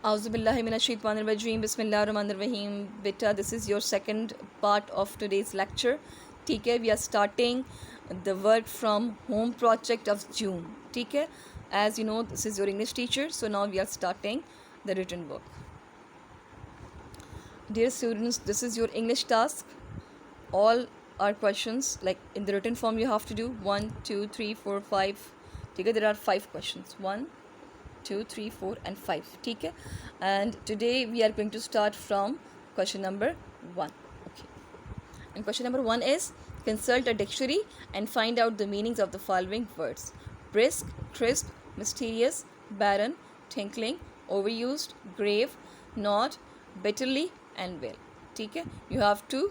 Auzubillahiminashaitanirrajim. Bismillahirrahmanirrahim. Beta, this is your second part of today's lecture. Okay, we are starting the work from home project of June. Okay, as you know, this is your English teacher. So now we are starting the written work. Dear students, this is your English task. All our questions, like in the written form, you have to do 1, 2, 3, 4, 5. Okay, there are 5 questions. 1, 2, 3, 4 and 5. ठीक है, and today we are going to start from question number 1. Okay, and question number 1 is consult a dictionary and find out the meanings of the following words: brisk, crisp, mysterious, barren, tinkling, overused, grave, not, bitterly and well. ठीक है, you have to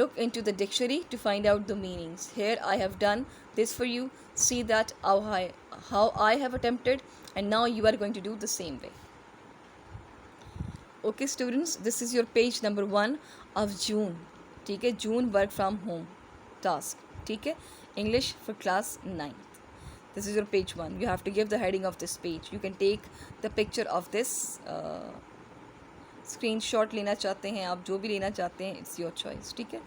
look into the dictionary to find out the meanings. Here I have done this for you. See that how I have attempted, and now you are going to do the same way. Okay students, this is your page number 1 of June. ठीक है, June work from home task. ठीक है, English for class 9th. This is your page 1. You have to give the heading of this page. You can take the picture of this screenshot लेना चाहते हैं आप, जो भी लेना चाहते हैं, इट्स योर चॉइस. ठीक है,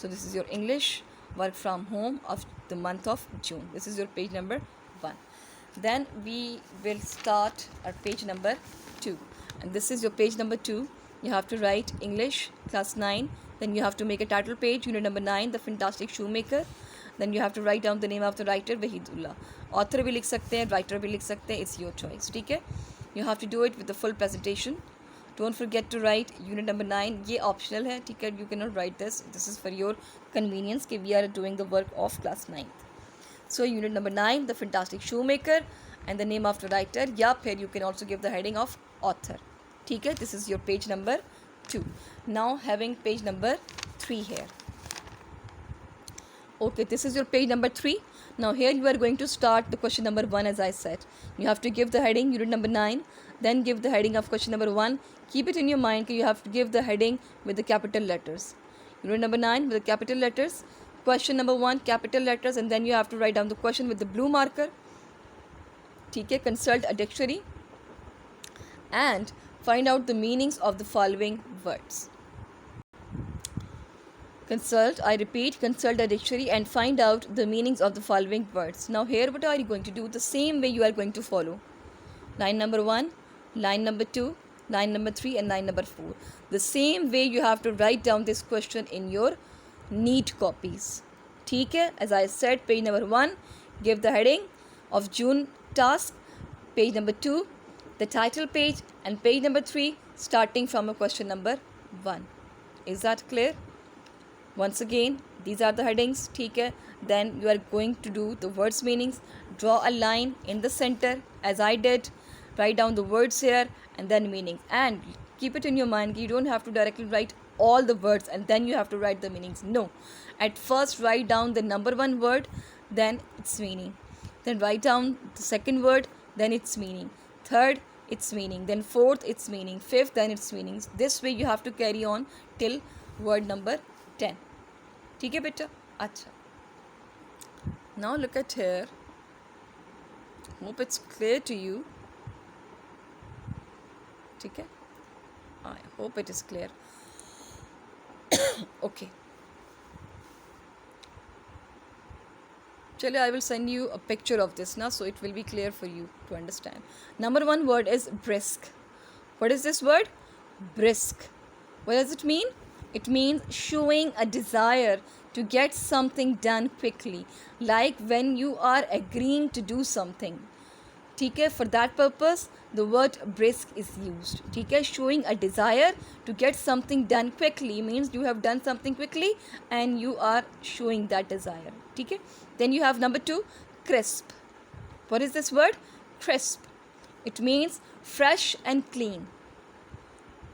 so this is your English work from home of the month of June. This is your page number 1. Then we will start our page number 2, and this is your page number 2. You have to write English class 9. Then you have to make a title page, unit number 9, The Fantastic Shoemaker. Then you have to write down the name of the writer, Wahidullah. Author भी लिख सकते हैं, writer भी लिख सकते हैं, it's your choice. ठीक है, you have to do it with the full presentation. Don't forget to write unit number 9. ये optional है, ठीक है, you cannot write this. This is for your convenience कि we are doing the work of class 9th. So unit number 9, The Fantastic Shoemaker, and the name of the writer, या फिर you can also give the heading of author. ठीक है, this is your page number 2. Now having page number 3 here. Okay, this is your page number 3. Now here you are going to start the question number 1. As I said, you have to give the heading unit number 9, then give the heading of question number 1. Keep it in your mind that you have to give the heading with the capital letters. Unit number 9 with the capital letters, question number 1 capital letters, and then you have to write down the question with the blue marker. ठीक है, consult a dictionary and find out the meanings of the following words. Consult, I repeat, consult a dictionary and find out the meanings of the following words. Now here what are you going to do? The same way you are going to follow. Line number 1, line number 2, line number 3 and line number 4. The same way you have to write down this question in your neat copies. ठीक है, as I said, page number 1, give the heading of June task. Page number 2, the title page, and page number 3, starting from a question number 1. Is that clear? Once again, these are the headings. ठीक है, then you are going to do the words meanings. Draw a line in the center as I did. Write down the words here and then meanings. And keep it in your mind, you don't have to directly write all the words and then you have to write the meanings. No. At first write down the number 1 word, then its meaning. Then write down the second word, then its meaning. Third, its meaning. Then fourth, its meaning. Fifth, then its meanings. This way you have to carry on till word number 10. ठीक है बेटा, अच्छा. Now look at here. Hope it's clear to you. ठीक है, I hope it is clear. Okay. चलिए, I will send you a picture of this now, so it will be clear for you to understand. Number 1 word is brisk. What is this word? Brisk. What does it mean? It means showing a desire to get something done quickly, like when you are agreeing to do something. ठीक है, for that purpose the word brisk is used. ठीक है, showing a desire to get something done quickly means you have done something quickly and you are showing that desire. ठीक है, then you have number 2, crisp. What is this word? Crisp. It means fresh and clean.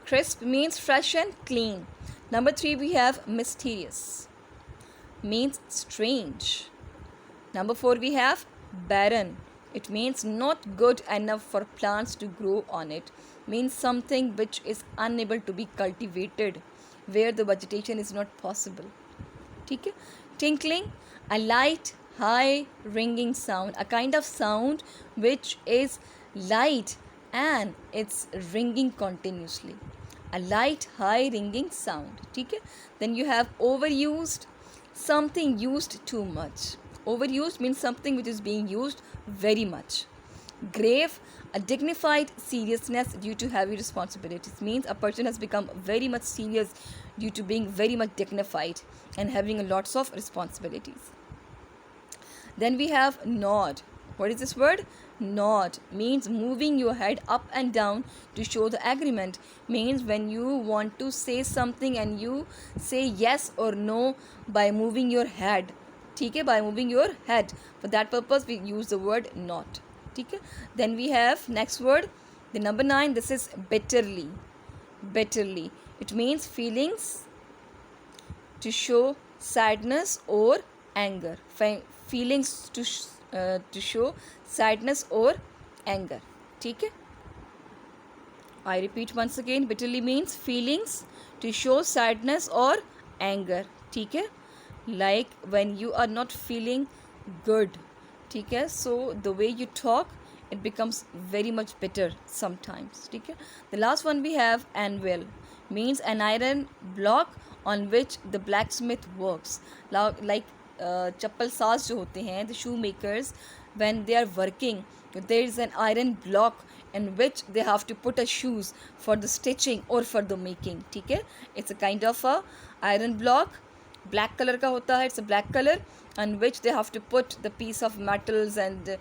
Crisp means fresh and clean. Number 3 we have mysterious, means strange. Number 4 we have barren. It means not good enough for plants to grow on it. Means something which is unable to be cultivated, where the vegetation is not possible. ठीक है, tinkling, a light high ringing sound, a kind of sound which is light and it's ringing continuously. A light high ringing sound. ठीक है. Then you have overused, something used too much. Overused means something which is being used very much. Grave, a dignified seriousness due to heavy responsibilities, means a person has become very much serious due to being very much dignified and having lots of responsibilities. Then we have nod. What is this word? Nod means moving your head up and down to show the agreement. Means when you want to say something and you say yes or no by moving your head. ठीक है, by moving your head. For that purpose we use the word nod. ठीक है. Then we have next word, the number 9. This is bitterly. Bitterly. It means feelings to show sadness or anger. Feelings to show sadness or anger. ठीक है. I repeat once again, bitterly means feelings to show sadness or anger. ठीक है. Like when you are not feeling good. ठीक है. So the way you talk, it becomes very much bitter sometimes. ठीक है. The last one we have anvil, means an iron block on which the blacksmith works. Like चप्पल साज जो होते हैं, the shoemakers, when they are working, there is an iron block in which they have to put a shoes for the stitching or for the making. ठीक है. It's a kind of a iron block, black color का होता है. It's a black color on which they have to put the piece of metals and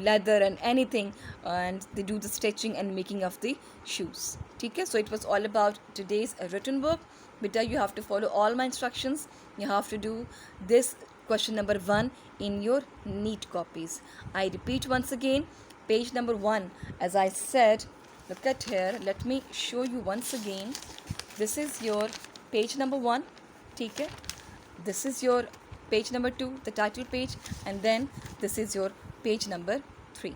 leather and anything, and they do the stitching and making of the shoes. ठीक है. So it was all about today's written work. Beta, you have to follow all my instructions. You have to do this question number 1 in your neat copies. I repeat once again, page number 1, as I said, look at here, let me show you once again. This is your page number 1. ठीक है. This is your page number 2, the title page, and then this is your page number 3.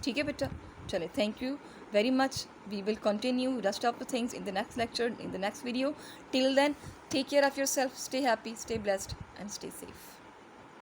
ठीक है बेटा. चले, thank you very much. We will continue rest of the things in the next lecture, in the next video. Till then, take care of yourself, stay happy, stay blessed, and stay safe.